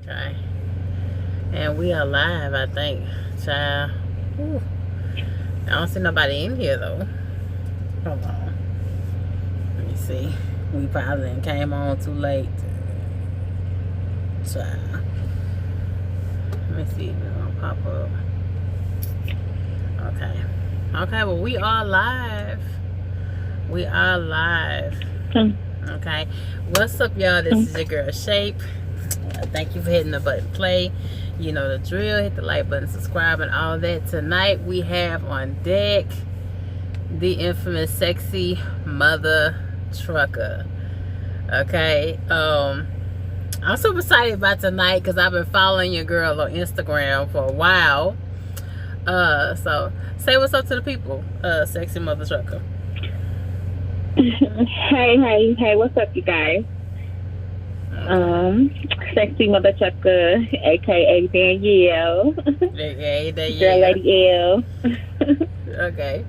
Okay. And we are live, I think. Child. Ooh. I don't see nobody in here though. Hold on. Let me see. We probably came on too late. Child. Let me see if it's gonna pop up. Okay. Okay, well we are live. We are live. Okay. What's up, y'all? This is your girl Shape. Thank you for hitting the button play. You know the drill. Hit the like button, subscribe, and all that. Tonight we have on deck the infamous sexy mother trucker. Okay. I'm super excited about tonight because I've been following your girl on Instagram for a while. So say what's up to the people, sexy mother trucker. Hey, what's up, you guys? Sexy mother trucker, aka Danielle. Okay, Girl Lady L. Okay.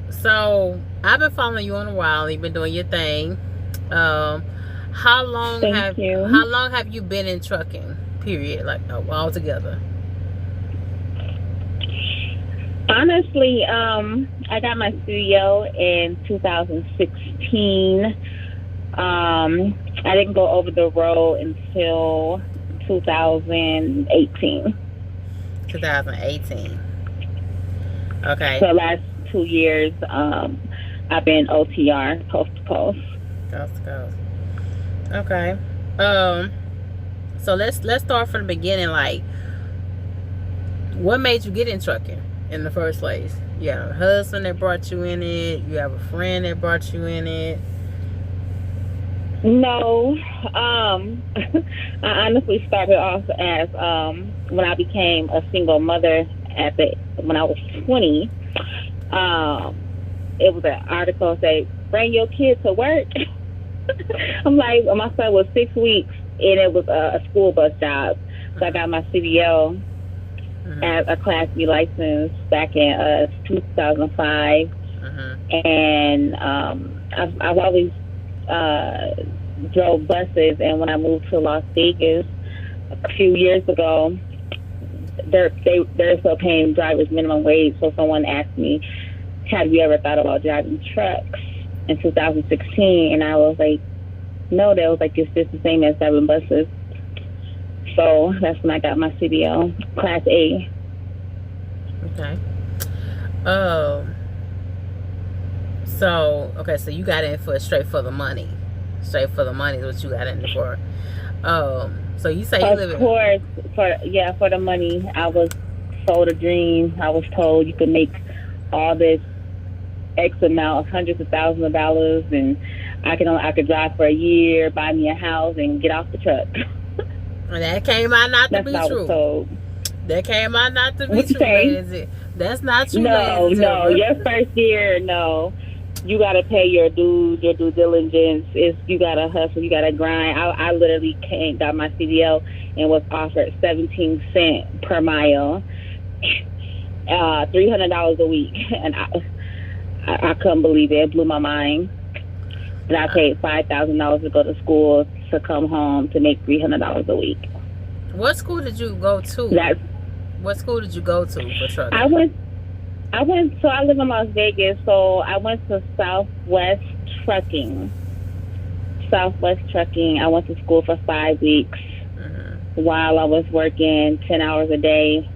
So I've been following you on a while. You've been doing your thing. How long have you been in trucking? Period, like altogether. Honestly, I got my studio in 2016. I didn't go over the road until 2018. 2018. Okay. So the last 2 years, I've been OTR, coast to coast. Coast to coast. Okay. So let's start from the beginning. Like, what made you get in trucking in the first place? You have a husband that brought you in it. You have a friend that brought you in it. No, I honestly started off as when I became a single mother when I was 20. It was an article say, "Bring your kid to work." I'm like, my son was 6 weeks, and it was a school bus job, so I got my CDL as a Class B license back in 2005, and I've always drove buses, and when I moved to Las Vegas a few years ago, they're still paying drivers minimum wage. So someone asked me, "Have you ever thought about driving trucks?" in 2016, and I was like, "No." They was like, "It's just the same as driving buses." So that's when I got my CDL, Class A. Okay. So you got in for straight for the money. Straight for the money is what you got in for. So you say you live in... Of course, for the money. I was sold a dream. I was told you could make all this X amount, hundreds of thousands of dollars, and I could drive for a year, buy me a house, and get off the truck. And that came out not to be true. That came out not to be true. That's not true. No. Your first year, no. You gotta pay your dues, your due diligence. You gotta hustle, you gotta grind. I literally got my CDL and was offered 17 cents per mile, $300 a week, and I couldn't believe it. It blew my mind. And I paid $5,000 to go to school to come home to make $300 a week. What school did you go to? What school did you go to for trucking? I live in Las Vegas, so I went to Trucking. Southwest Trucking. I went to school for 5 weeks while I was working 10 hours a day.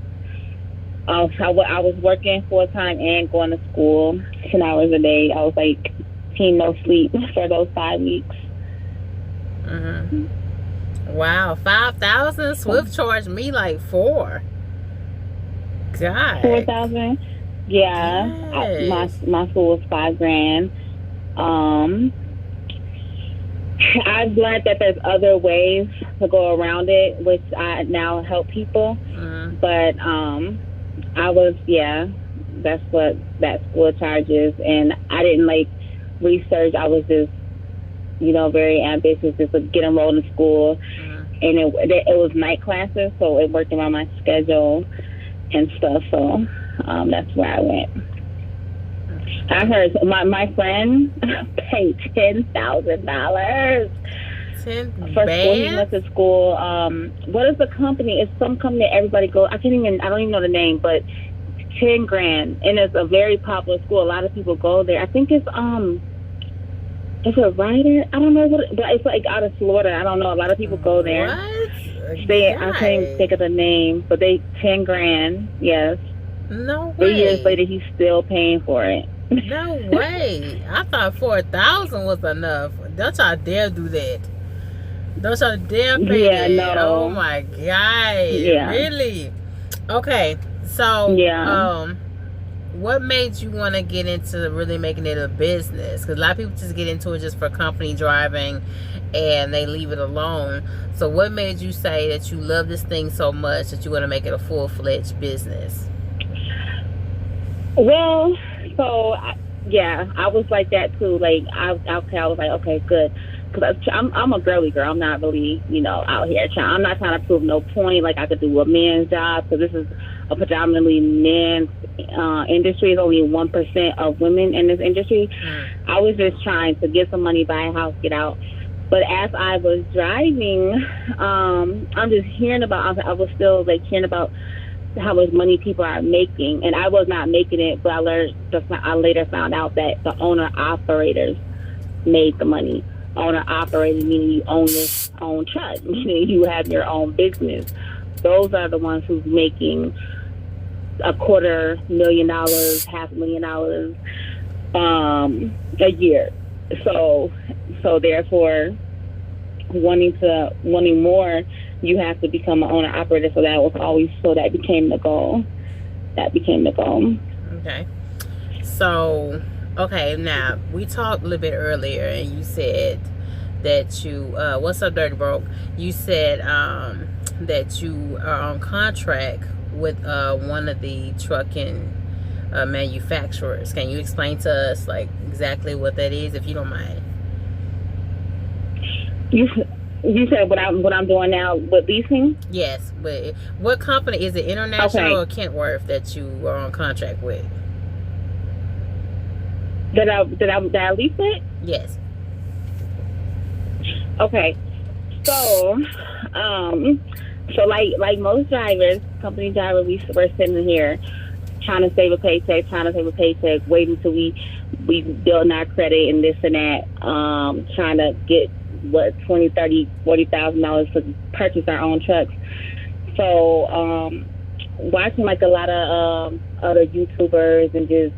I was working full time and going to school 10 hours a day. I was like, no sleep for those 5 weeks. Wow, 5,000. Swift charged me like 4. God. 4,000. Yeah, yes. my school was $5,000. I've learned that there's other ways to go around it, which I now help people. But that's what that school charges, and I didn't like research. I was just, very ambitious just to get enrolled in school, and it was night classes, so it worked around my schedule and stuff. So that's where I went. I heard my friend paid $10,000 for school. He went to school. What is the company? It's some company that everybody goes. I don't even know the name, but $10,000, and it's a very popular school. A lot of people go there. I think it's a Ryder. I don't know what, but it's like out of Florida. I don't know. A lot of people go there. What? I can't think of the name, but they $10,000. Yes. No way. 3 years later, he's still paying for it. No way. I thought 4,000 was enough. Don't y'all dare do that. Don't y'all dare pay that. No. Oh my God. Yeah. Really? Okay. So, what made you want to get into really making it a business? Because a lot of people just get into it just for company driving and they leave it alone. So what made you say that you love this thing so much that you want to make it a full-fledged business? Well, so I was like that too. Like I was like, okay, good, because I'm a girly girl. I'm not really, out here trying. I'm not trying to prove no point. Like I could do a man's job, because this is a predominantly men's industry. It's only 1% of women in this industry. I was just trying to get some money, buy a house, get out. But as I was driving, I'm just hearing about. I was still like hearing about how much money people are making, and I was not making it, but I later found out that the owner operators made the money. Owner operator meaning you own your own truck, meaning you have your own business. Those are the ones who's making $250,000, $500,000 a year. So therefore, wanting more, you have to become an owner operator. So that became the goal. Okay. So, now we talked a little bit earlier, and you said that you, what's up, Dirty Broke? You said that you are on contract with one of the trucking manufacturers. Can you explain to us like exactly what that is, if you don't mind? You said what I'm doing now with leasing? Yes, but what company is it? International or Kentworth that you are on contract with? Did I lease it? Yes. Okay. So like most drivers, company driver, we're sitting here trying to save a paycheck, waiting until we build our credit and this and that, trying to get $20,000, $30,000, $40,000 to purchase our own trucks. So watching like a lot of other YouTubers and just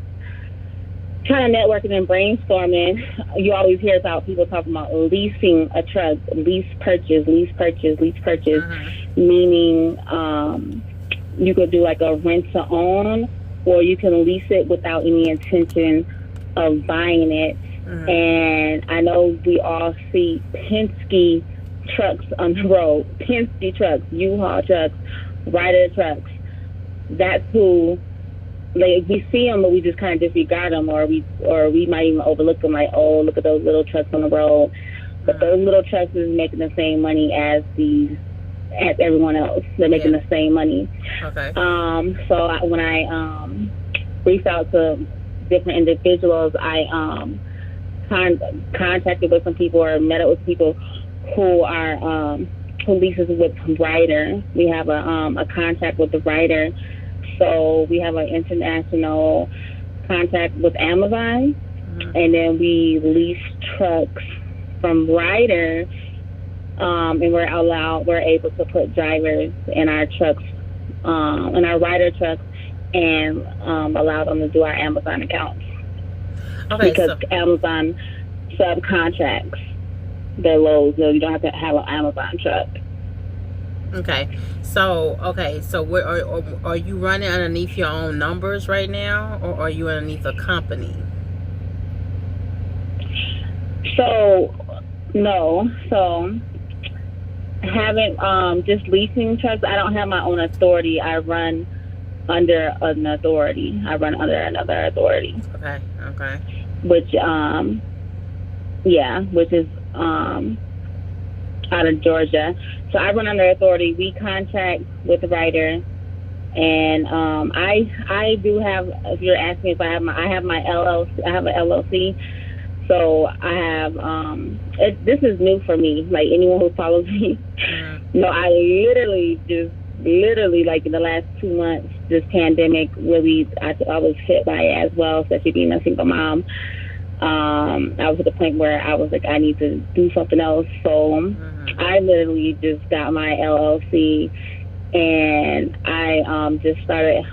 kind of networking and brainstorming, you always hear about people talking about leasing a truck, lease purchase, meaning you could do like a rent to own, or you can lease it without any intention of buying it. And I know we all see Penske trucks on the road, Penske trucks, U-Haul trucks, Ryder trucks. That's who, like, we see them, but we just kind of disregard them, or we might even overlook them, like, oh, look at those little trucks on the road. But those little trucks is making the same money as everyone else. They're making the same money. Okay. So when I reached out to different individuals, I contacted with some people or met up with people who are who leases with Ryder. We have a contract with the Ryder So we have an international contract with Amazon, and then we lease trucks from Ryder, and we're able to put drivers in our trucks, in our Ryder trucks, and allow them to do our Amazon accounts. Okay, because Amazon subcontracts their loads, so you don't have to have an Amazon truck. Okay, so where are you running underneath your own numbers right now, or are you underneath a company? So no, so having just leasing trucks. I don't have my own authority. I run under an authority. I run under another authority. Okay. Which which is out of Georgia. So I run under authority. We contract with Ryder, and I do have. If you're asking if I have my LLC, I have an LLC. So I have. This is new for me. Like anyone who follows me, I literally like in the last 2 months, this pandemic really, I was hit by it as well, especially being a single mom. I was at the point where I was like, I need to do something else. So I literally just got my LLC, and I just started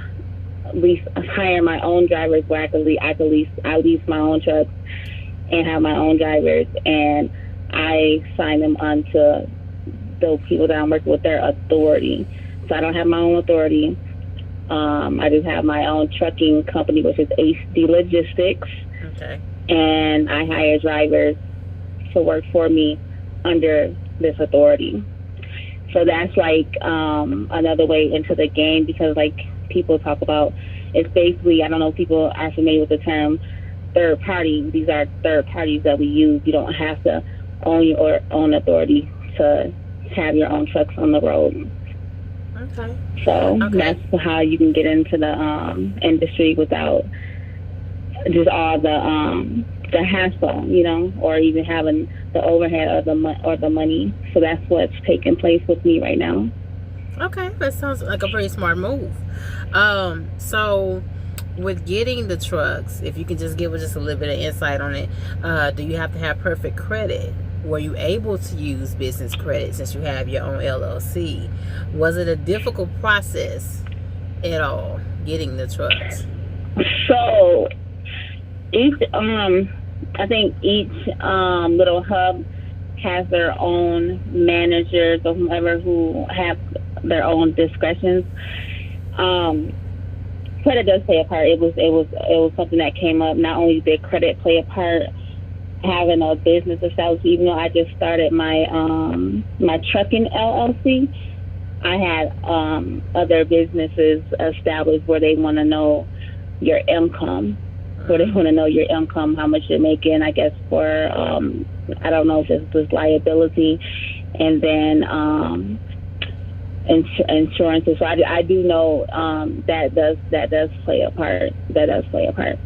hiring my own drivers where I lease my own trucks and have my own drivers, and I sign them onto those people that I'm working with, their authority. So I don't have my own authority. I just have my own trucking company, which is Hdlogisticslv. Okay. And I hire drivers to work for me under this authority. So that's like another way into the game, because like people talk about, it's basically, I don't know if people are familiar with the term third party. These are third parties that we use. You don't have to own your own authority to have your own trucks on the road. Okay. So that's how you can get into the industry without just all the hassle, or even having the overhead or the money. So that's what's taking place with me right now. Okay, that sounds like a pretty smart move. So with getting the trucks, if you can just give us just a little bit of insight on it, do you have to have perfect credit? Were you able to use business credit since you have your own LLC? Was it a difficult process at all getting the trucks? So I think each little hub has their own managers or whoever who have their own discretions. Credit does play a part. It was something that came up. Not only did credit play a part, having a business established, even though I just started my my trucking LLC, I had other businesses established where they want to know your income. Where they want to know your income, how much you're making, I guess, for, I don't know if it was liability, and then insurances. So I do know that does play a part. That does play a part.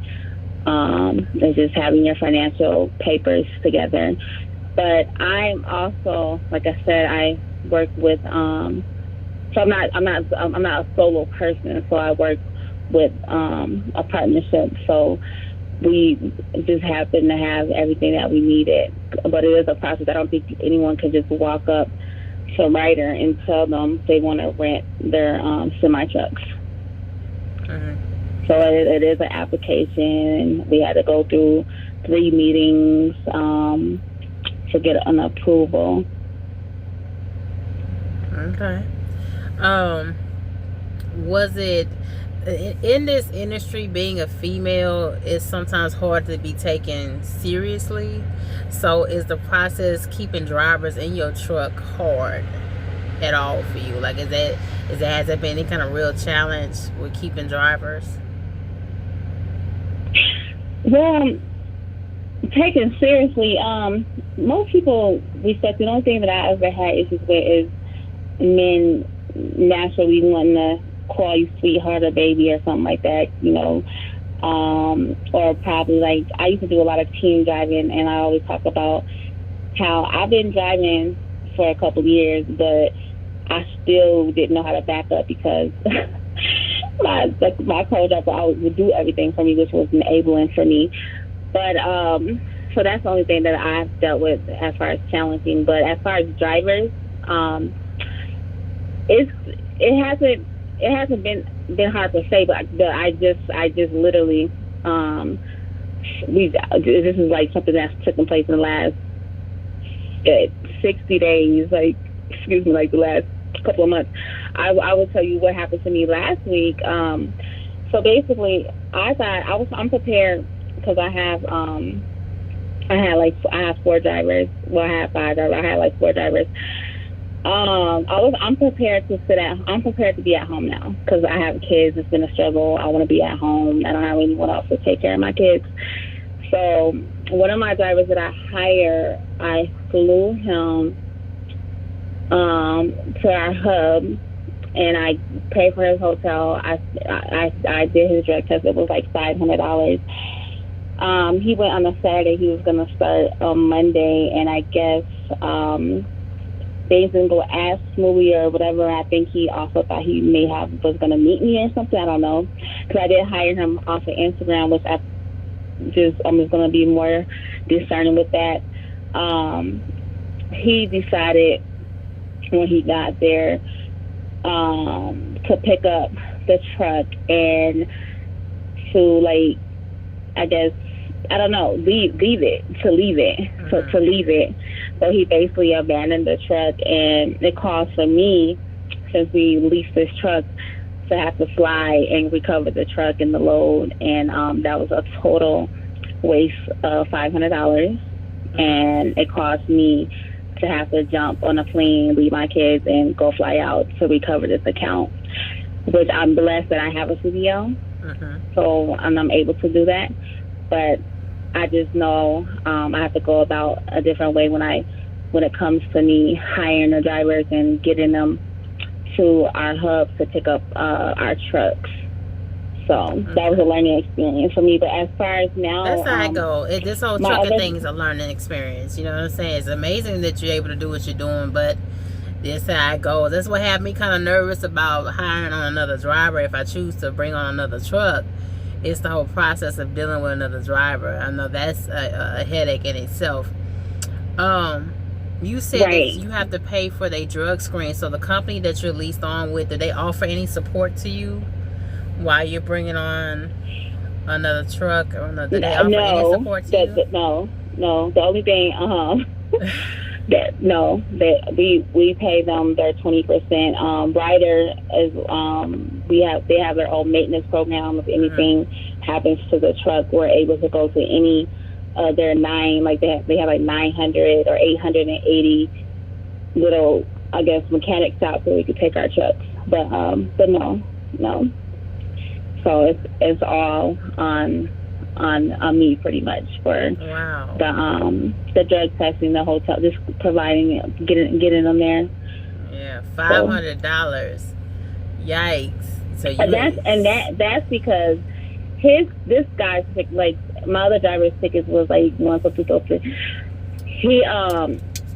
It's just having your financial papers together. But I'm also, like I said, I work with, so I'm not a solo person, so I work with a partnership, so we just happen to have everything that we needed. But it is a process. I don't think anyone can just walk up to Ryder and tell them they want to rent their semi trucks. So it is an application. We had to go through 3 meetings to get an approval. Okay. Was it in this industry, being a female is sometimes hard to be taken seriously? So is the process keeping drivers in your truck hard at all for you? Like, has there been any kind of real challenge with keeping drivers? Well, taken seriously, most people respect. The only thing that I ever had issues with is men naturally wanting to call you sweetheart or baby or something like that, or probably like, I used to do a lot of team driving, and I always talk about how I've been driving for a couple of years, but I still didn't know how to back up because my co-driver would do everything for me, which was enabling for me. But so that's the only thing that I've dealt with as far as challenging. But as far as drivers, it hasn't been hard to say. But I just literally this is like something that's taken place in the last 60 days. Like like the last couple of months. I will tell you what happened to me last week. So basically, I'm prepared because I have 4 drivers. Well, I have 5 drivers. I had like 4 drivers. I'm prepared to be at home now because I have kids. It's been a struggle. I want to be at home. I don't have anyone else to take care of my kids. So one of my drivers that I hire, I flew him to our hub, and I paid for his hotel. I did his drug test. It was like $500. He went on a Saturday. He was going to start on Monday, and I guess things didn't go as smoothly or whatever. I think he also thought he was going to meet me or something. I don't know, because I did hire him off of Instagram, which I'm just going to be more discerning with that. He decided when he got there to pick up the truck and to, like, I guess, I don't know, leave it. So he basically abandoned the truck, and it cost for me, since we leased this truck, to have to fly and recover the truck and the load, and that was a total waste of $500, and it cost me to have to jump on a plane, leave my kids, and go fly out to recover this account, which I'm blessed that I have a CDL, so I'm able to do that. But I just know I have to go about a different way when it comes to me hiring the drivers and getting them to our hub to pick up our trucks. So that was a learning experience for me. But as far as now, that's how I go. This whole trucking thing is a learning experience. You know what I'm saying? It's amazing that you're able to do what you're doing, but this how I go. That's what had me kind of nervous about hiring on another driver if I choose to bring on another truck. It's the whole process of dealing with another driver. I know that's a headache in itself. You said that you have to pay for their drug screen. So the company that you're leased on with, do they offer any support to you while you're bringing on another truck? Or do they offer any support to you? No. The only thing, we pay them their 20%. Rider is they have their own maintenance program. If anything happens to the truck, we're able to go to any their 9, like they have like 900 or 880 little, I guess, mechanic shops where we could take our trucks. But no. So it's all on me pretty much for the drug testing, the hotel, just providing it, getting them there. Yeah, $500. Yikes! So that's because this guy's ticket, like my other driver's tickets was like 1, 2, 3.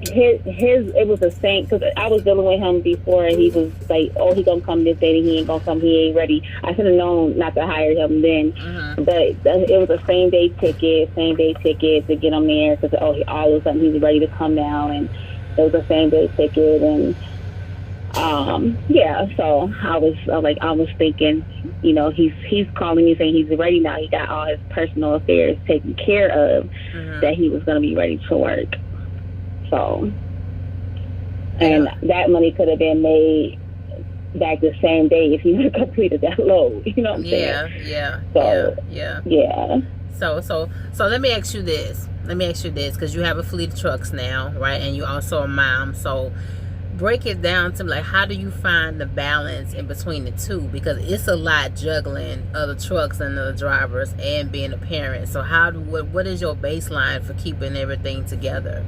It was the same, because I was dealing with him before, and he was like, oh, he gonna come this day, and he ain't gonna come, he ain't ready. I should have known not to hire him then. But it was a same day ticket to get him there, because all of a sudden he's ready to come now, and it was a same day ticket. And so I was thinking, you know, he's calling me saying he's ready now, he got all his personal affairs taken care of, that he was gonna be ready to work. So, and that money could have been made back the same day if he would have completed that load. You know what I'm saying? Yeah. So let me ask you this, because you have a fleet of trucks now, right? And you're also a mom. So break it down to me, like, how do you find the balance in between the two? Because it's a lot juggling other trucks and other drivers and being a parent. So what is your baseline for keeping everything together?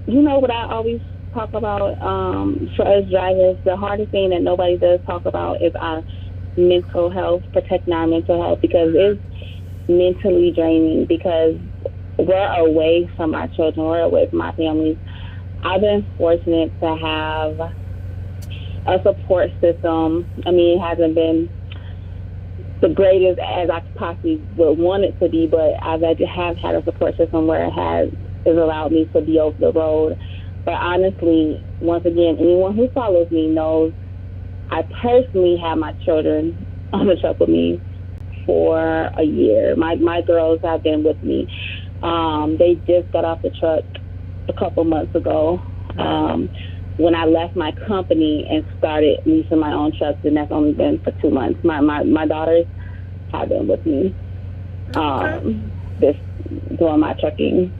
You know what I always talk about, for us drivers, the hardest thing that nobody does talk about is our mental health, protecting our mental health, because it's mentally draining, because we're away from our children, we're away from our families. I've been fortunate to have a support system. I mean, it hasn't been the greatest as I possibly would want it to be, but I have had a support system where it has allowed me to be over the road. But honestly, once again, anyone who follows me knows I personally have my children on the truck with me for a year. My girls have been with me. They just got off the truck a couple months ago. When I left my company and started leasing my own trucks, and that's only been for 2 months. My daughters have been with me, just doing my trucking.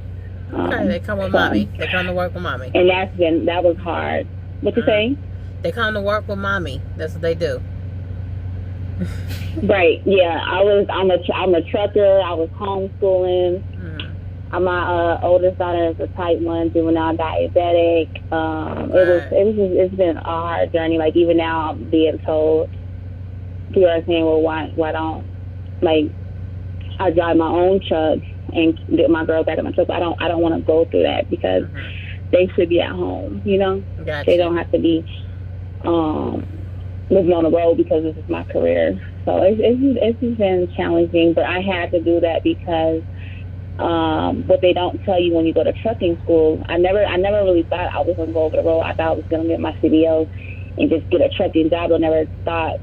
Okay, they come with mommy. They come to work with mommy. And that was hard. What you saying? They come to work with mommy. That's what they do. Right. Yeah. I'm a trucker. I was homeschooling. My oldest daughter is a type 1 juvenile diabetic. It's been a hard journey. Like, even now, I'm being told, people are saying, well, why don't, like, I drive my own truck and get my girls back in my truck. I don't want to go through that because they should be at home, you know? Gotcha. They don't have to be living on the road because this is my career. So it's been challenging, but I had to do that because what they don't tell you when you go to trucking school, I never really thought I was going to go over the road. I thought I was going to get my CDL and just get a trucking job. I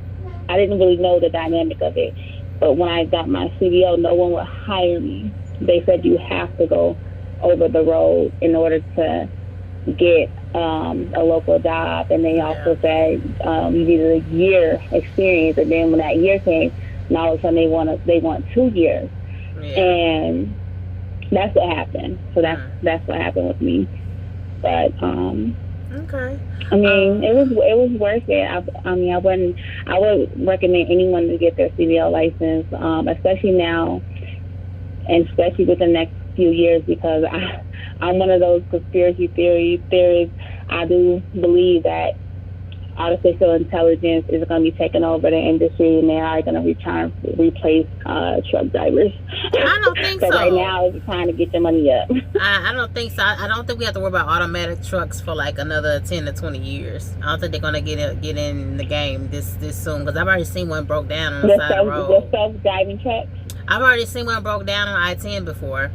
didn't really know the dynamic of it. But when I got my CDL, no one would hire me. They said you have to go over the road in order to get a local job. And they also said you needed a year experience. And then when that year came, now all of a sudden they want 2 years. Yeah. And that's what happened. So that's what happened with me. But okay. I mean, it was worth it. I would recommend anyone to get their CDL license, especially now, and especially within the next few years, because I'm one of those conspiracy theorists. I do believe that artificial intelligence is going to be taking over the industry, and they are going to replace truck drivers. I don't think so. Right now, it's trying to get your money up. I don't think so. I don't think we have to worry about automatic trucks for like another 10 to 20 years. I don't think they're going to get in the game this soon, because I've already seen one broke down on the side of the road. The self-driving trucks? I've already seen one broke down on I-10 before.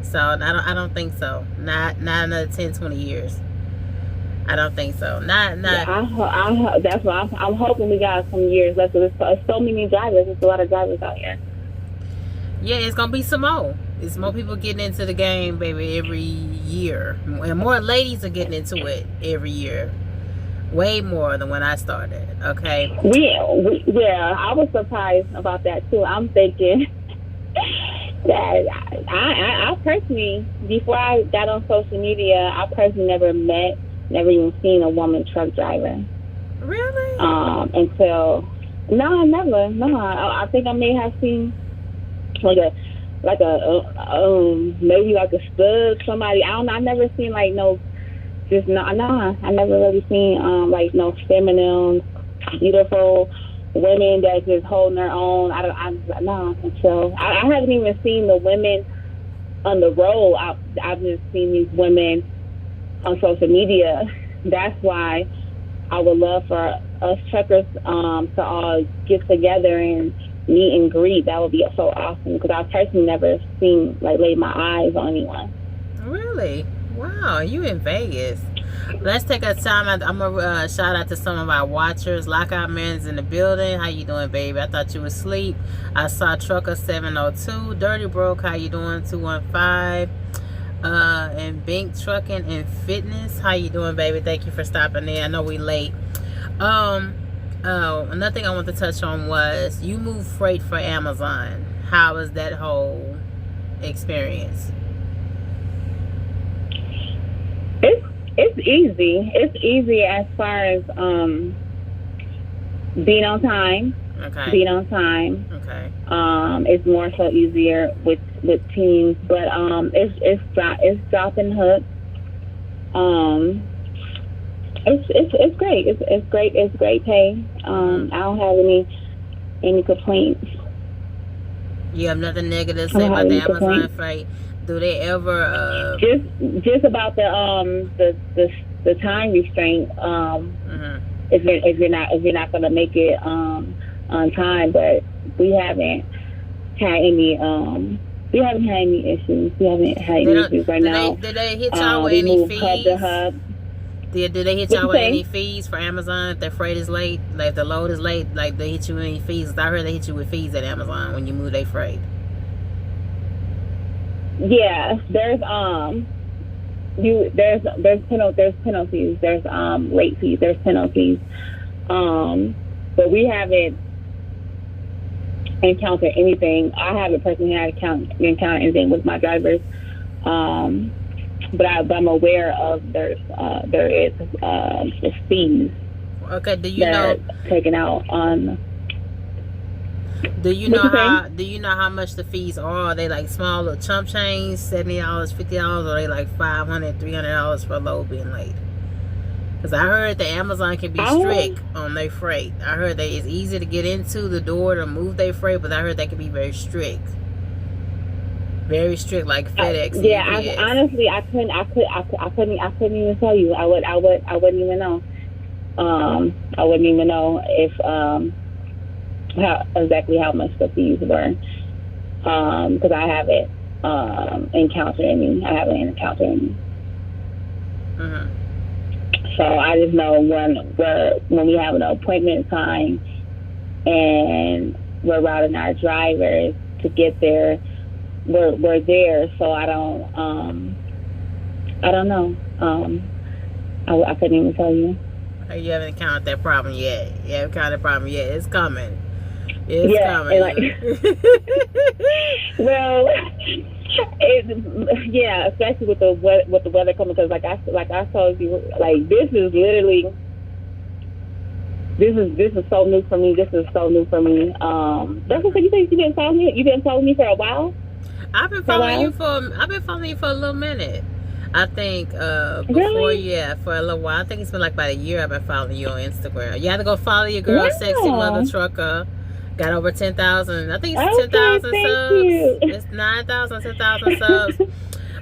So I don't think so. Not another 10, 20 years. I don't think so. Not. Yeah, that's why I'm hoping we got some years left. There's so many drivers. There's a lot of drivers out here. Yeah, it's gonna be some more. It's more people getting into the game, baby, every year, and more ladies are getting into it every year. Way more than when I started. Okay. Yeah, I was surprised about that too. I'm thinking that I personally, before I got on social media, I personally never even seen a woman truck driver. Really? No, never. No, I think I may have seen maybe like a stud, somebody. I don't know. I never seen like I never really seen like no feminine, beautiful women that just holding their own. So I haven't even seen the women on the road. I've just seen these women on social media. That's why I would love for us truckers to all get together and meet and greet. That would be so awesome, because I've personally never seen, like, laid my eyes on anyone. Really? Wow, you in Vegas. Let's take a time. I'm gonna shout out to some of our watchers. Lockout Man's in the building. How you doing, baby? I thought you was asleep. I saw Trucker 702. Dirty Broke, how you doing? 215. And Bink Trucking and Fitness, how you doing, baby? Thank you for stopping in. I know we late. Another thing I want to touch on was you move freight for Amazon. How was that whole experience? It's easy. It's easy as far as being on time. Okay. Being on time. Okay. It's more so easier with teams, but it's dropping hooks. It's great. It's great. It's great pay. I don't have any complaints. You have nothing negative to say about the Amazon freight? Do they ever just about the time restraint? if you're not gonna make it on time. But we haven't had any issues. We haven't had any issues right now. Did they hit y'all with we any moved fees? hub to hub. Did they hit y'all with any fees for Amazon if their freight is late? Like if the load is late, like they hit you with any fees? I heard they hit you with fees at Amazon when you move their freight. Yeah, there's penalties. There's late fees. There's penalties. But we haven't encountered anything. I haven't personally encountered anything with my drivers. But I'm aware of there is fees. Okay, do you know taken out on? Do you know how much the fees are? Are they like small little chump change, $70, $50, or are they like $500, $300 for a load being late? Because I heard that Amazon can be strict on their freight. I heard that it's easy to get into the door to move their freight, but I heard they can be very strict. Very strict, like FedEx. Yeah, honestly, I couldn't even tell you. I wouldn't even know. I wouldn't even know if exactly how much the fees were, because I haven't encountered any. So I just know when we have an appointment time and we're routing our drivers to get there, we're there. So I don't know. I couldn't even tell you. You haven't encountered that problem yet. You haven't encountered that problem yet. It's coming. It's coming. Well, especially with the weather coming, because like I told you, like this is so new for me. That's what you think. You've been following me for a while. I've been following you for a little minute. I think for a little while. I think it's been like about a year I've been following you on Instagram. You have to go follow your girl, sexymuthatrucka. Got over 10,000. I think it's 10,000 subs. It's 9,000, 10,000 subs.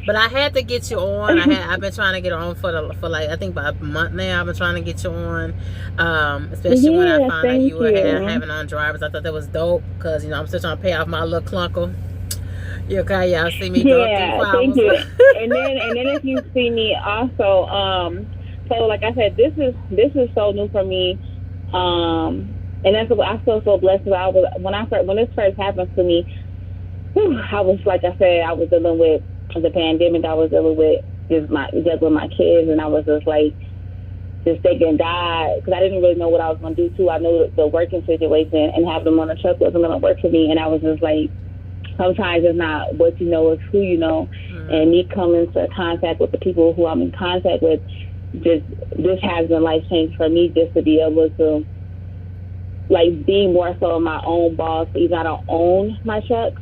But I had to get you on. I've been trying to get on for like I think about a month now. I've been trying to get you on, especially when I found out you were having on drivers. I thought that was dope because I'm still trying to pay off my little clunkle. Okay, y'all see me go through flowers. Thank you. and then if you see me also, so like I said, this is so new for me, and that's what I feel so blessed about. When this first happened to me, I was, like I said, I was dealing with the pandemic. I was dealing with just with my kids, and I was just like thinking God, because I didn't really know what I was going to do too. I knew the working situation and having them on the truck wasn't going to work for me, and I was just like, sometimes it's not what you know, it's who you know. And me coming into contact with the people who I'm in contact with, this has been life changing for me, just to be able to like be more so my own boss. Even though I don't own my truck,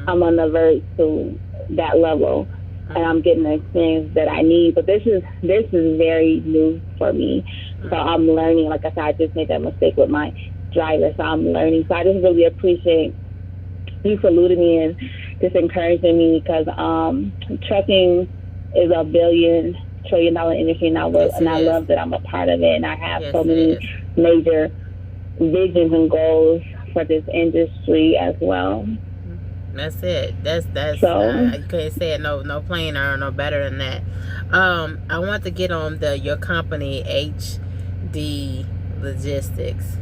I'm on the verge to that level, and I'm getting the experience that I need. But this is very new for me, so I'm learning. Like I said, I just made that mistake with my driver, so I'm learning. So I just really appreciate you saluting me and just encouraging me, because trucking is a $1 trillion industry, and I love that I'm a part of it, and I have so many major visions and goals for this industry as well. That's it. That's so, you couldn't say it no plainer or no better than that. I want to get on your company, Hdlogistics.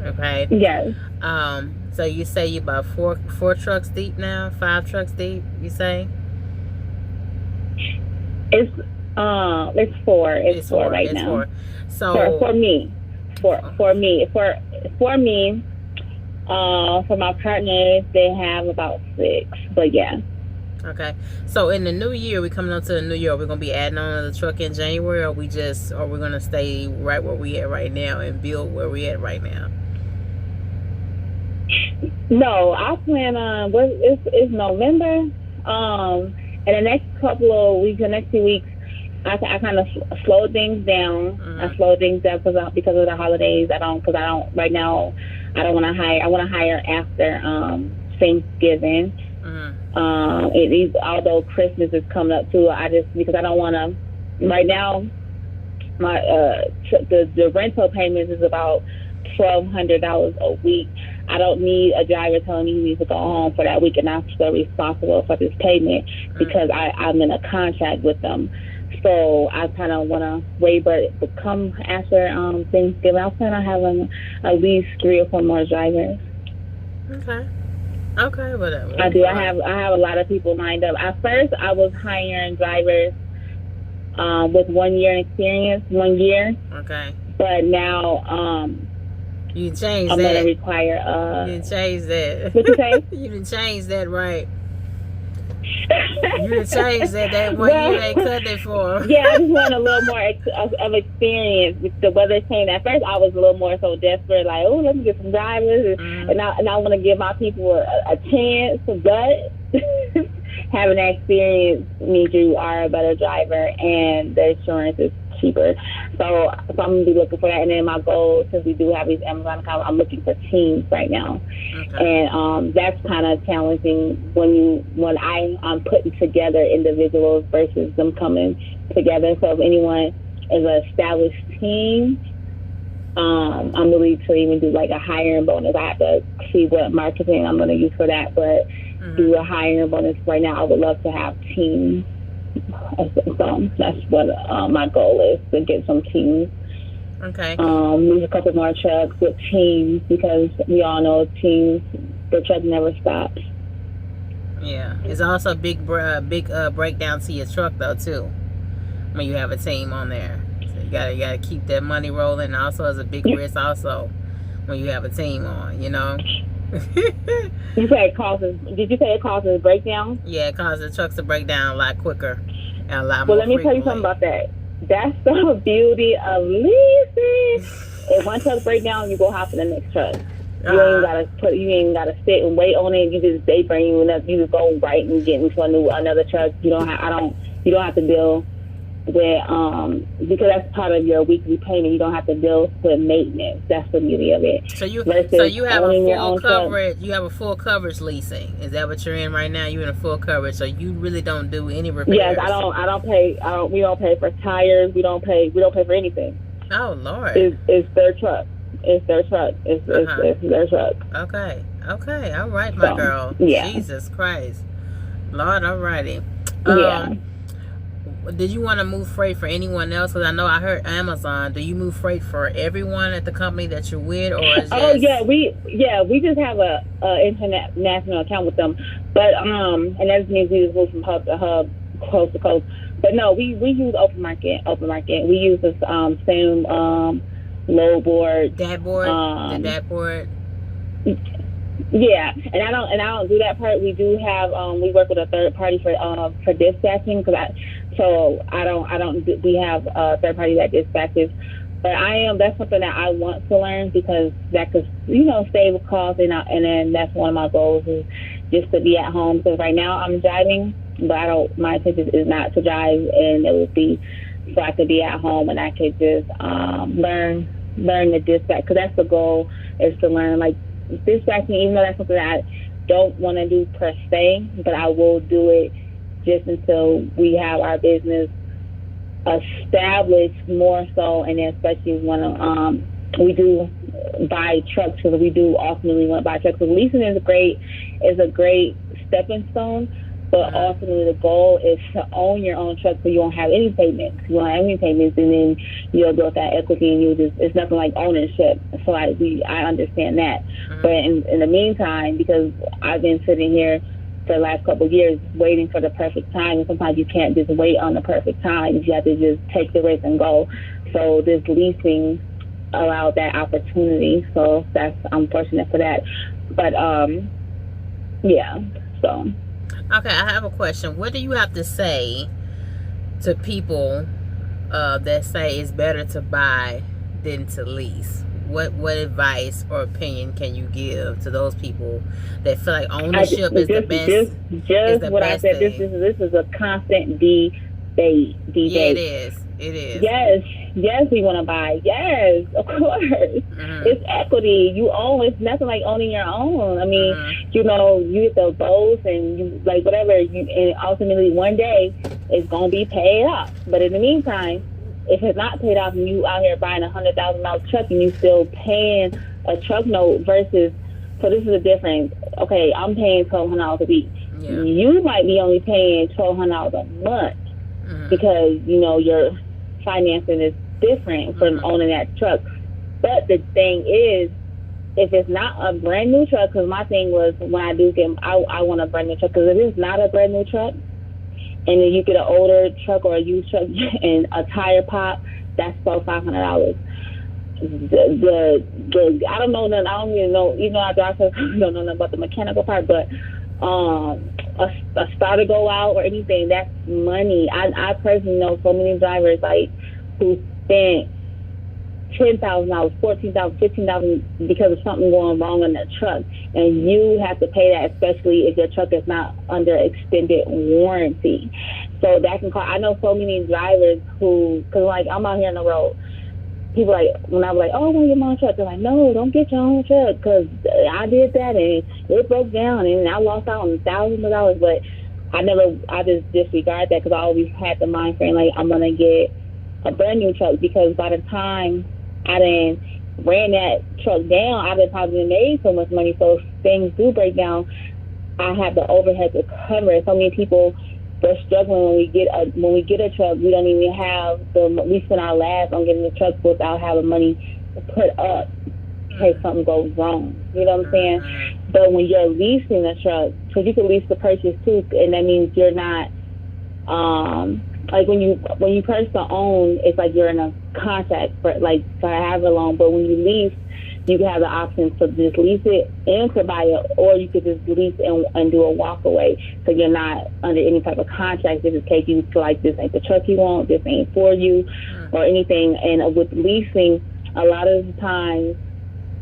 Okay. Yes. So you say you about four trucks deep now, 5 trucks deep, you say? It's 4. It's 4 right now. 4. So for me. For my partners, they have about 6. But yeah. Okay. So in the new year, we coming up to the new year. We're gonna be adding on to the truck in January, or we're gonna stay right where we at right now and build where we at right now? No, I plan on it's November. In the next couple of weeks, the next 2 weeks, I kind of slow things down. I slow things down because of the holidays. I don't right now. I don't want to hire. I want to hire after Thanksgiving. Although Christmas is coming up too, because I don't want to. Right now, My the rental payments is about $1,200 a week. I don't need a driver telling me he needs to go home for that week, and I'm still responsible for this payment because I'm in a contract with them. So I kind of want to wait, but come after Thanksgiving, I'll plan on having at least 3 or 4 more drivers. Okay, whatever. I do. I have a lot of people lined up. At first, I was hiring drivers with 1 year experience, 1 year. Okay. But now, you changed I'm that. gonna require. You didn't change that. What you say? You didn't change that, right? You didn't change that. That 1 year they cut it for. Yeah, I just want a little more of experience with the weather change. At first, I was a little more so desperate, like, oh, let me get some drivers, and I want to give my people a chance. But having that experience means you are a better driver, and the insurance is cheaper. So I'm going to be looking for that. And then my goal, since we do have these Amazon accounts, I'm looking for teams right now. Okay. And that's kind of challenging when I'm putting together individuals versus them coming together. So if anyone is an established team, I'm willing to even do like a hiring bonus. I have to see what marketing I'm going to use for that, but do a hiring bonus right now. I would love to have teams. So that's what my goal is, to get some teams. Okay. Use a couple more trucks with teams, because we all know teams, the truck never stops. Yeah, it's also a big breakdown to your truck though too, when you have a team on there. So you gotta keep that money rolling. Also, as a big risk also when you have a team on, you know. You say it causes? Did you say it causes breakdown? Yeah, it causes the trucks to break down a lot quicker and a lot more. Well, let me tell you something about that. That's the beauty of leasing. If one truck breaks down, you go hop in the next truck. You ain't gotta sit and wait on it. They bring you enough. You just go right and get into another truck. You don't have to deal with because that's part of your weekly payment. You don't have to deal with maintenance. That's the beauty of it. So you have a full coverage. You have a full coverage leasing. Is that what you're in right now? You're in a full coverage, so you really don't do any repairs. Yes, we don't pay for tires. We don't pay for anything. Oh Lord. It's their truck. It's their truck. It's their truck. Okay. All right, my girl. Yeah. Jesus Christ. Lord, alrighty. Yeah. Did you want to move freight for anyone else? Because I know I heard Amazon. Do you move freight for everyone at the company that you're with, or is we just have a international account with them, but and that means we just move from hub to hub, coast to coast. But no, we use open market. We use this same load board. The dashboard. Yeah, and I don't do that part. We do have we work with a third party for dispatching, we have a third party that dispatches. But that's something that I want to learn, because that could save a cost, and then that's one of my goals, is just to be at home, because right now I'm driving, but my intention is not to drive, and it would be so I could be at home and I could just learn the dispatch, because that's the goal, is to learn like dispatching, even though that's something that I don't want to do per se, but I will do it just until we have our business established more so, and then especially when we do buy trucks, because we do ultimately want to buy trucks. So leasing is a great stepping stone, but ultimately the goal is to own your own truck, so you won't have any payments. You won't have any payments, and then you'll build that equity, and it's nothing like ownership. So I understand that. But in the meantime, because I've been sitting here for the last couple of years waiting for the perfect time, and sometimes you can't just wait on the perfect time. You have to just take the risk and go. So this leasing allowed that opportunity. So I'm fortunate for that. But so. Okay, I have a question. What do you have to say to people that say it's better to buy than to lease? What advice or opinion can you give to those people that feel like ownership is the best? Just what I said. This is a constant debate. Yeah, it is. Yes, we want to buy. Yes, of course. It's equity. You own. It's nothing like owning your own. I mean, you get the both, and you whatever. And ultimately, one day, it's gonna be paid off. But in the meantime, if it's not paid off and you out here buying $100,000 truck and you still paying a truck note versus, so this is a difference. Okay, I'm paying $1,200 a week. Yeah. You might be only paying $1,200 a month because, you know, your financing is different from owning that truck. But the thing is, if it's not a brand new truck, because my thing was when I do get, I want a brand new truck, because if it's not a brand new truck, and then you get an older truck or a used truck and a tire pop, that's about $500. The I don't know nothing. I don't even know. You know, I drive, so I don't know nothing about the mechanical part. But a starter go out or anything, that's money. I personally know so many drivers like who spent $10,000, $14,000, $15,000 because of something going wrong in their truck, and you have to pay that, especially if your truck is not under extended warranty. So that can cost. I know so many drivers who, because like I'm out here on the road, people like when I was like, oh, I want to get my own truck, they're like, no, don't get your own truck, because I did that and it broke down and I lost out on thousands of dollars. But I just disregard that because I always had the mind frame like I'm gonna get a brand new truck, because by the time I done ran that truck down, I done probably made so much money. So if things do break down, I have the overhead to cover it. So many people, they're struggling when we get a truck. We don't even have we spend our last on getting the truck without having money to put up in case something goes wrong. You know what I'm saying? But when you're leasing a truck, because you can lease the purchase too, and that means you're not like when you purchase or own, it's like you're in a contract for however long. But when you lease, you can have the option to just lease it and to buy it, or you could just lease and do a walk away. So you're not under any type of contract. This is case you feel like this ain't the truck you want, this ain't for you, or anything. And with leasing, a lot of the times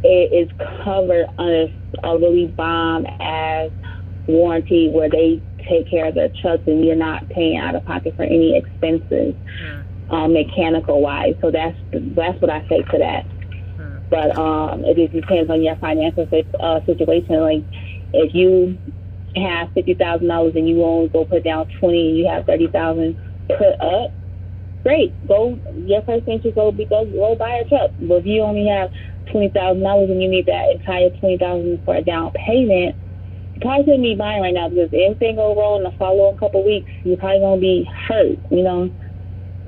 it is covered under a really bomb ass warranty where they take care of their trucks and you're not paying out of pocket for any expenses, mechanical wise. So that's what I say to that. But it just depends on your financial situation. Like if you have $50,000 and you only go put down 20 and you have 30,000 put up, great. Go. Your first thing should go buy a truck. But if you only have $20,000 and you need that entire $20,000 for a down payment, you probably shouldn't be buying right now, because if anything goes wrong in the following couple weeks, you're probably gonna be hurt. You know,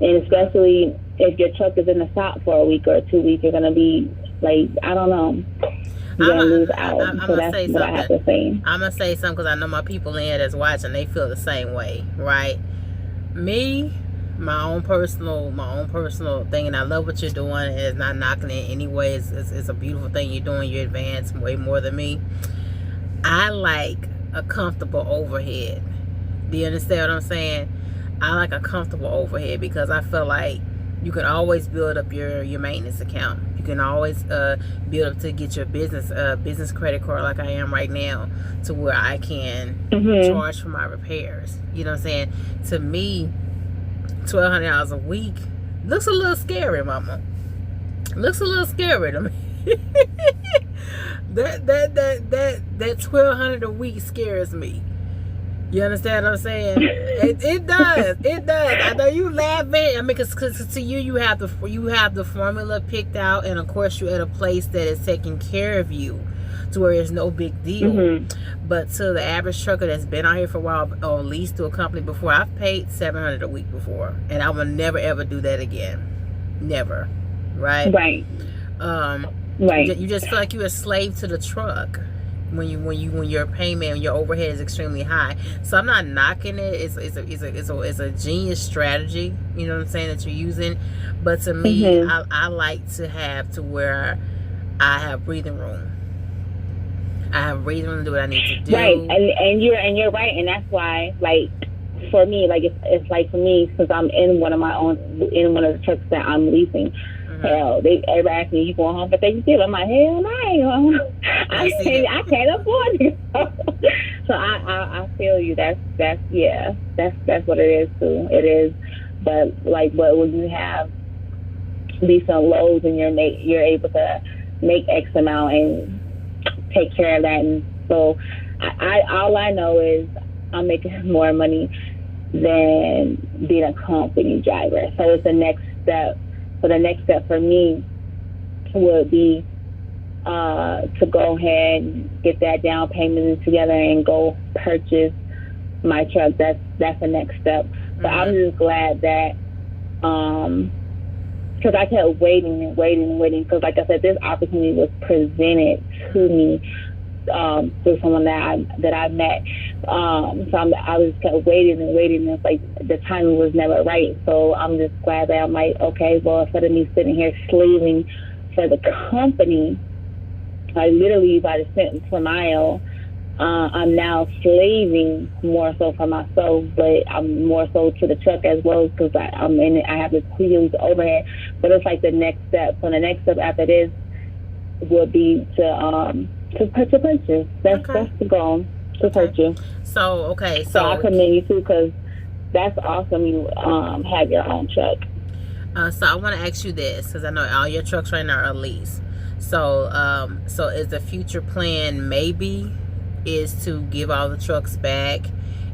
and especially if your truck is in the shop for a week or 2 weeks, you're gonna be like, I don't know, you're gonna lose out. So that's what I have to say. I'm gonna say something because I know my people in here that's watching, they feel the same way, right? Me, my own personal thing, and I love what you're doing. It's not knocking it anyway. It's a beautiful thing you're doing. You're advanced way more than me. I like a comfortable overhead. Do you understand what I'm saying? I like a comfortable overhead because I feel like you can always build up your maintenance account. You can always build up to get your business credit card, like I am right now, to where I can charge for my repairs. You know what I'm saying? To me, $1,200 a week looks a little scary, mama. Looks a little scary to me. that $1,200 a week scares me. You understand what I'm saying? It does. I know you laughing. I mean, cause to you have the formula picked out, and of course you're at a place that is taking care of you, to where it's no big deal. But to the average trucker that's been out here for a while, or leased to a company before, I've paid $700 a week before, and I will never ever do that again. Never. Right. Right. You just feel like you're a slave to the truck when your payment and your overhead is extremely high. So I'm not knocking it. It's a genius strategy, you know what I'm saying, that you're using. But to me, I like to have to where I have breathing room. I have breathing room to do what I need to do. Right, and you're right, and that's why, like, for me, like it's like for me, since I'm in one of the trucks that I'm leasing. Hell, everybody ask me, you going home for Thanksgiving? I'm like, hell no, I can't afford it. So I feel you. That's what it is too. It is, but when you have decent loads and you're able to make X amount and take care of that, and so all I know is I'm making more money than being a company driver. So it's the next step. So the next step for me would be to go ahead and get that down payment together and go purchase my truck. That's the next step. But I'm just glad that because I kept waiting, because like I said, this opportunity was presented to me through someone that I met. So I was kept waiting, and it's like the timing was never right. So I'm just glad that I'm like, okay, well, instead of me sitting here slaving for the company, like literally by the cent per mile, I'm now slaving more so for myself, but I'm more so to the truck as well, because I'm in it. I have this huge overhead. But it's like the next step. So the next step after this would be to purchase. That's the goal, to purchase. So I commend you too, because that's awesome. You have your own truck. So I want to ask you this, because I know all your trucks right now are leased. So is the future plan maybe is to give all the trucks back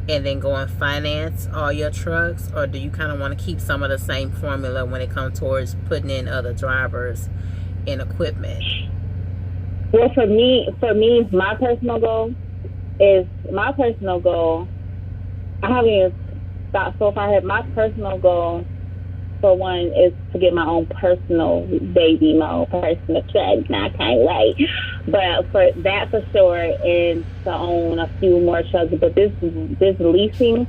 and then go and finance all your trucks, or do you kind of want to keep some of the same formula when it comes towards putting in other drivers and equipment? Well, for me, my personal goal, I haven't even thought so far ahead. My personal goal, for one, is to get my own personal baby, my own personal truck. Now I can't wait, but for that for sure, and to own a few more trucks. But this leasing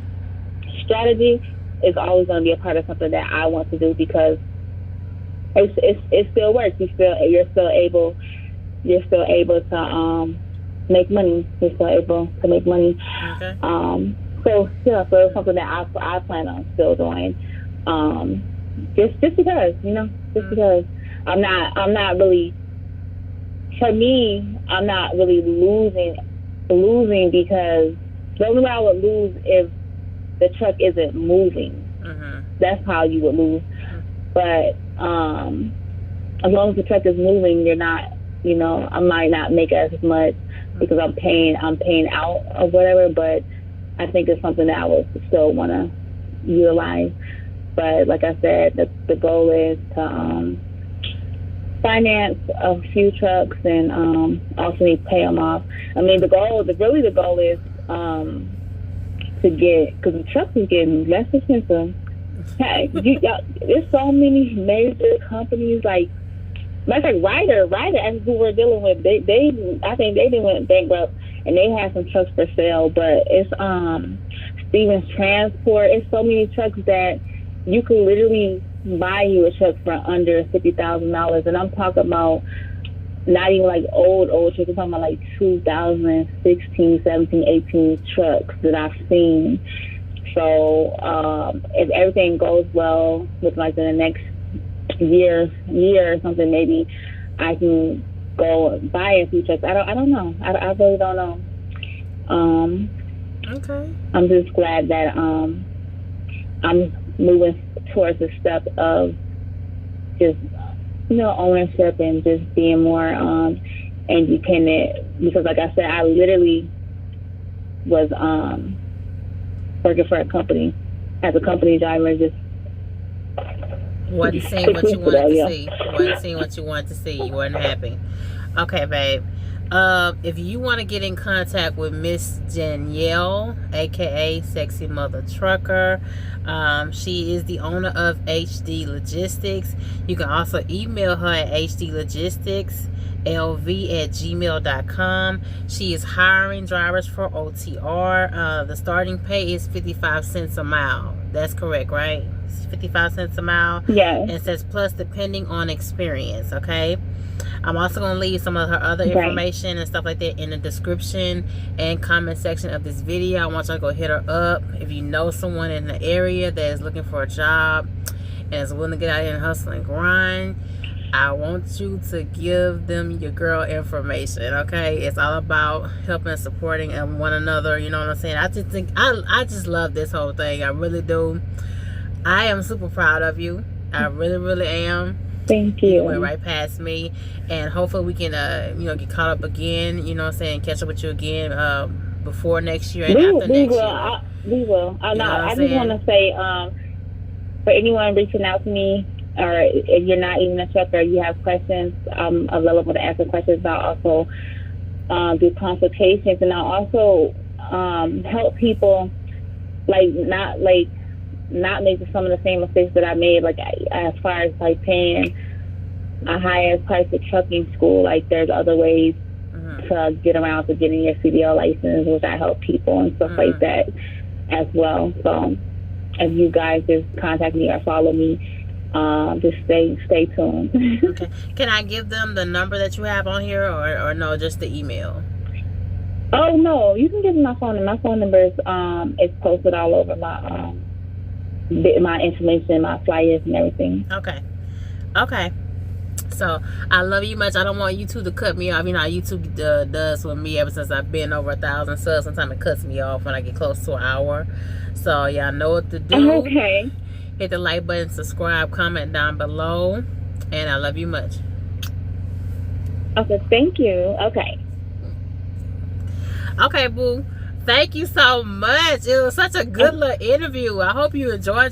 strategy is always going to be a part of something that I want to do, because it still works. You're still able to make money. You're still able to make money. Okay. So it's something that I plan on still doing. Just because, because I'm not really, for me, I'm not really losing, because the only way I would lose if the truck isn't moving. That's how you would lose. But as long as the truck is moving, you're not, I might not make as much because I'm paying out or whatever, but I think it's something that I would still want to utilize. But like I said, the goal is to finance a few trucks and also pay them off. I mean, the goal is to get, because the trucks is getting less expensive. Hey, there's so many major companies like Ryder, as who we're dealing with. I think they went bankrupt, and they have some trucks for sale. But it's Stevens Transport. It's so many trucks that you could literally buy you a truck for under $50,000, and I'm talking about not even like old trucks. I'm talking about like 2016, 17, 18 trucks that I've seen. So if everything goes well with like in the next year or something, maybe I can go buy a few trucks. I don't know. I really don't know. Okay. I'm just glad that I'm moving towards the step of just ownership and just being more independent, because like I said, I literally was working for a company as a company driver, just wasn't seeing what you wanted to see. Wasn't seeing what you wanted to see. You weren't happy. Okay, babe. If you want to get in contact with Miss Danielle, aka Sexy Mother Trucker, she is the owner of HD Logistics. You can also email her at hdlogisticslv@gmail.com. She is hiring drivers for OTR. The starting pay is 55 cents a mile. That's correct, right? 55 cents a mile. Yeah. And it says plus depending on experience. Okay. I'm also going to leave some of her other information and stuff like that in the description and comment section of this video. I want y'all to go hit her up. If you know someone in the area that is looking for a job and is willing to get out here and hustle and grind, I want you to give them your girl information, okay? It's all about helping and supporting one another, you know what I'm saying? I just love this whole thing. I really do. I am super proud of you. I really, really am. Thank you. You went right past me, and hopefully we can get caught up again, you know what I'm saying, catch up with you again before next year and after next year. We will. You know what I'm I just want to say, for anyone reaching out to me, or if you're not even a trucker, you have questions, I'm available to answer questions. I'll also do consultations, and I'll also help people not make some of the same mistakes that I made, like as far as like paying a higher price for trucking school. Like there's other ways to get around to getting your CDL license, which I help people and stuff like that as well. So if you guys just contact me or follow me, just stay tuned. Okay. Can I give them the number that you have on here, or no, just the email? Oh no, you can give them my phone, and my phone number is posted all over my information, my flyers and everything. Okay. So I love you much. I don't want YouTube to cut me off. You know how YouTube does with me ever since I've been over 1,000 subs. Sometimes it cuts me off when I get close to an hour. So y'all know what to do. Okay. Hit the like button, subscribe, comment down below, and I love you much. Okay, thank you. Okay, boo. Thank you so much. It was such a good little interview. I hope you enjoyed